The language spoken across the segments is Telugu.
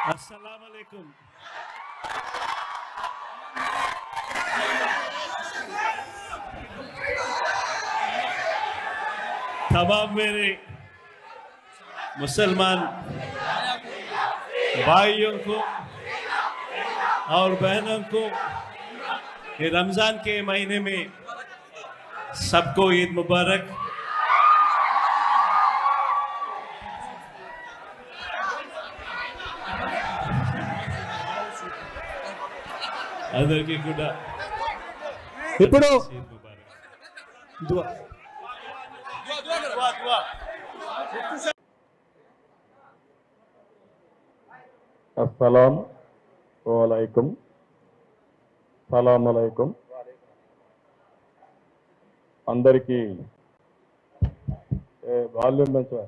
अस्सलामुअलैकुम। तमाम मेरे मुसलमान भाइयों को और बहनों को ये रमज़ान के महीने में सबको ईद मुबारक। అందరికీ కూడా ఇప్పుడు ఈద్ ముబారక్। దువా अस्सलाम वालेकुम सलाम अलैकुम అందరికీ వాల్యూమ్ పెంచు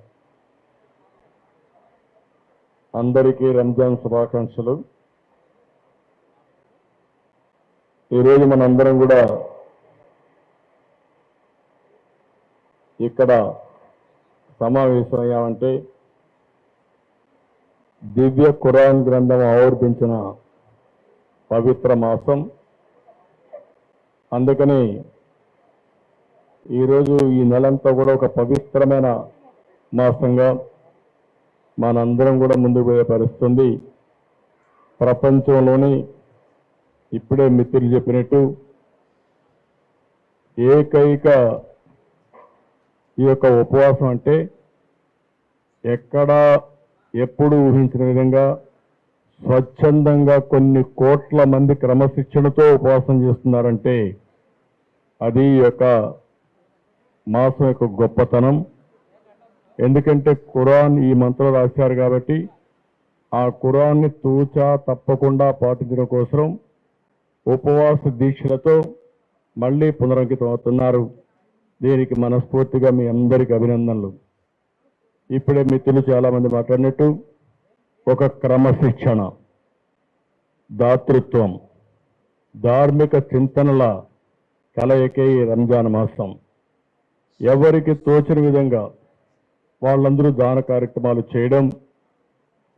అందరికీ రంజాన్ శుభాకాంక్షలు। ఈరోజు మనందరం కూడా ఇక్కడ సమావేశమయ్యామంటే దివ్య ఖురాన్ గ్రంథం ఆవిర్భించిన పవిత్ర మాసం। అందుకని ఈరోజు ఈ నెలంతా కూడా ఒక పవిత్రమైన మాసంగా మనందరం కూడా ముందుకు పోయే పరిస్థితుంది। ప్రపంచంలోని ఇప్పుడే మిత్రులు చెప్పినట్టు ఏకైక ఈ యొక్క ఉపవాసం అంటే ఎక్కడా ఎప్పుడు ఊహించిన విధంగా స్వచ్ఛందంగా కొన్ని కోట్ల మంది క్రమశిక్షణతో ఉపవాసం చేస్తున్నారంటే అది ఈ యొక్క మాసం యొక్క గొప్పతనం। ఎందుకంటే ఖురాన్ ఈ మంత్రం రాశారు కాబట్టి ఆ ఖురాన్ని తూచా తప్పకుండా పాటించడం కోసం ఉపవాస దీక్షలతో మళ్ళీ పునరంకితం అవుతున్నారు। దీనికి మనస్ఫూర్తిగా మీ అందరికీ అభినందనలు। ఇప్పుడే మిత్రులు చాలామంది మాట్లాడినట్టు ఒక క్రమశిక్షణ, దాతృత్వం, ధార్మిక చింతనల కలయికే ఈ రంజాన్ మాసం। ఎవరికి తోచిన విధంగా వాళ్ళందరూ దాన కార్యక్రమాలు చేయడం,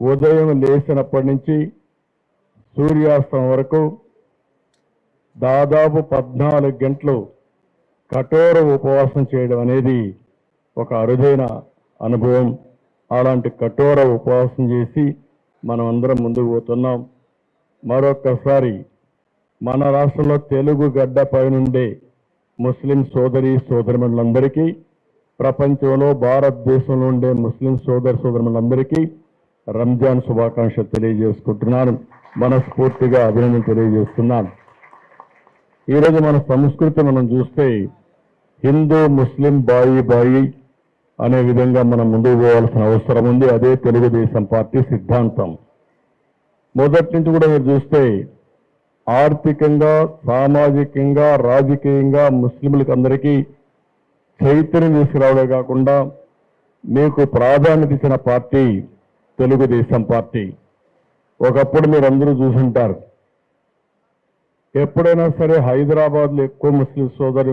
ఉదయం లేచినప్పటి నుంచి సూర్యాస్తం వరకు దాదాపు 14 గంటలు కఠోర ఉపవాసం చేయడం అనేది ఒక అరుదైన అనుభవం। అలాంటి కఠోర ఉపవాసం చేసి మనం అందరం ముందుకు పోతున్నాం। మరొక్కసారి మన రాష్ట్రంలో తెలుగు గడ్డపై నుండే ముస్లిం సోదరి సోదరిమణులందరికీ, ప్రపంచంలో భారతదేశంలో ఉండే ముస్లిం సోదరి సోదరిమణులందరికీ రంజాన్ శుభాకాంక్షలు తెలియజేసుకుంటున్నాను। మనస్ఫూర్తిగా అభినందన తెలియజేస్తున్నాను। ఈరోజు మన సంస్కృతి మనం చూస్తే హిందూ ముస్లిం బాయి బాయి అనే విధంగా మనం ముందుకు పోవాల్సిన అవసరం ఉంది। అదే తెలుగుదేశం పార్టీ సిద్ధాంతం। మొదటి నుంచి కూడా మీరు చూస్తే ఆర్థికంగా, సామాజికంగా, రాజకీయంగా ముస్లింలకు అందరికీ చైతన్యం తీసుకురావడే కాకుండా మీకు ప్రాధాన్యత ఇచ్చిన పార్టీ తెలుగుదేశం పార్టీ। ఒకప్పుడు మీరందరూ చూసుంటారు, ఎప్పుడైనా సరే హైదరాబాద్లో ఎక్కువ ముస్లిం సోదరి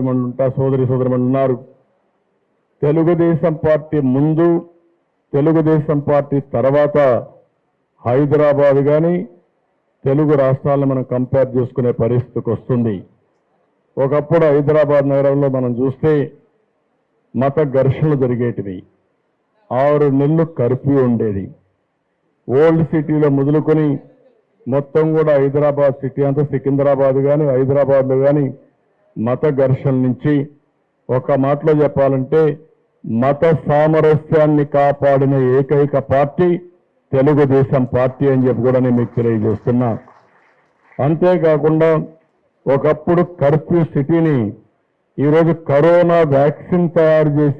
సోదరిమణులు ఉన్నారు। తెలుగుదేశం పార్టీ ముందు, తెలుగుదేశం పార్టీ తర్వాత హైదరాబాద్ కానీ తెలుగు రాష్ట్రాలను మనం కంపేర్ చేసుకునే పరిస్థితికి వస్తుంది। ఒకప్పుడు హైదరాబాద్ నగరంలో మనం చూస్తే మత ఘర్షణలు జరిగేటివి, 6 నెలలు కర్ఫ్యూ ఉండేది। ఓల్డ్ సిటీలో మొదలుకొని మొత్తం కూడా హైదరాబాద్ సిటీ అంతా, సికింద్రాబాద్ కానీ హైదరాబాద్లో కానీ మత ఘర్షణ నుంచి ఒక మాటలో చెప్పాలంటే మత సామరస్యాన్ని కాపాడిన ఏకైక పార్టీ తెలుగుదేశం పార్టీ అని చెప్పి కూడా నేను మీకు తెలియజేస్తున్నా। అంతేకాకుండా ఒకప్పుడు కర్ఫ్యూ సిటీని ఈరోజు కరోనా వ్యాక్సిన్ తయారు చేసి